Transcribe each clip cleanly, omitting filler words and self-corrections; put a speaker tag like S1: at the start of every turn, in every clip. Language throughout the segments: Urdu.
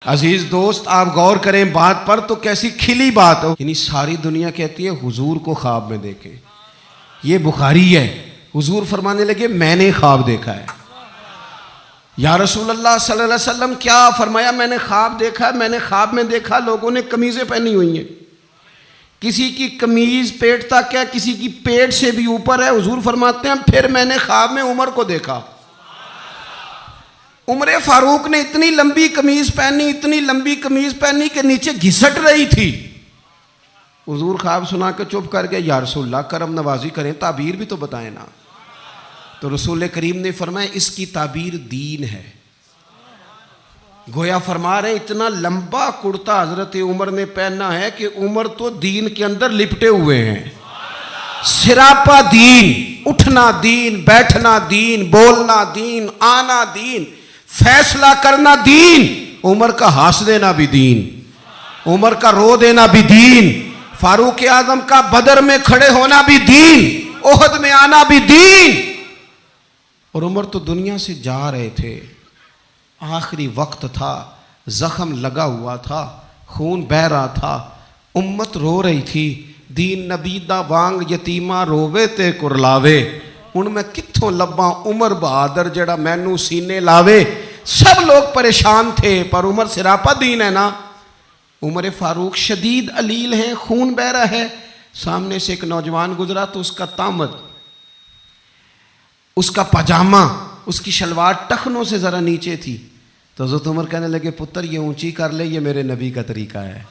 S1: عزیز دوست آپ غور کریں بات پر تو کیسی کھلی بات ہو، یعنی ساری دنیا کہتی ہے حضور کو خواب میں دیکھیں. یہ بخاری ہے. حضور فرمانے لگے میں نے خواب دیکھا ہے. یا رسول اللہ صلی اللہ علیہ وسلم کیا فرمایا؟ میں نے خواب دیکھا ہے. میں نے خواب میں دیکھا لوگوں نے قمیضیں پہنی ہوئی ہیں، کسی کی قمیض پیٹ تک ہے، کسی کی پیٹ سے بھی اوپر ہے. حضور فرماتے ہیں پھر میں نے خواب میں عمر کو دیکھا. عمر فاروق نے اتنی لمبی قمیض پہنی، اتنی لمبی قمیض پہنی کہ نیچے گھسٹ رہی تھی. حضور خواب سنا کے چپ کر گئے. یا رسول اللہ کرم نوازی کریں، تعبیر بھی تو بتائیں نا. تو رسول کریم نے فرمایا اس کی تعبیر دین ہے. گویا فرما رہے اتنا لمبا کرتا حضرت عمر نے پہنا ہے کہ عمر تو دین کے اندر لپٹے ہوئے ہیں. سراپا دین، اٹھنا دین، بیٹھنا دین، بولنا دین، آنا دین، فیصلہ کرنا دین. عمر کا ہنس دینا بھی دین، عمر کا رو دینا بھی دین، فاروق اعظم کا بدر میں کھڑے ہونا بھی دین، احد میں آنا بھی دین. اور عمر تو دنیا سے جا رہے تھے، آخری وقت تھا، زخم لگا ہوا تھا، خون بہہ رہا تھا، امت رو رہی تھی. دین نبی دا وانگ یتیمہ رووے تے کرلاوے، ان میں کتھوں لباں عمر بہادر جڑا مینو سینے لاوے. سب لوگ پریشان تھے پر عمر سراپا دین ہے نا. عمر فاروق شدید علیل ہیں، خون بہہ رہا ہے. سامنے سے ایک نوجوان گزرا تو اس کا تامد، اس کا پاجامہ، اس کی شلوار ٹخنوں سے ذرا نیچے تھی. تو حضرت عمر کہنے لگے پتر یہ اونچی کر لے، یہ میرے نبی کا طریقہ ہے.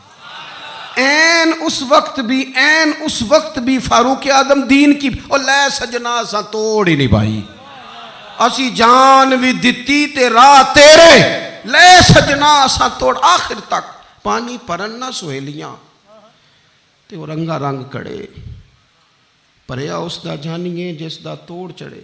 S1: اس وقت بھی فاروق اعظم دین کی اور لے سجنا سا توڑ ہی نہیں بھائی، اسی جان بھی دتی تے راہ تیرے، لے سجنا سا توڑ. آخر تک پانی پرن نہ سہیلیاں تے وہ رنگا رنگ کڑے، پریا اس دا جانیے جس دا توڑ چڑھے.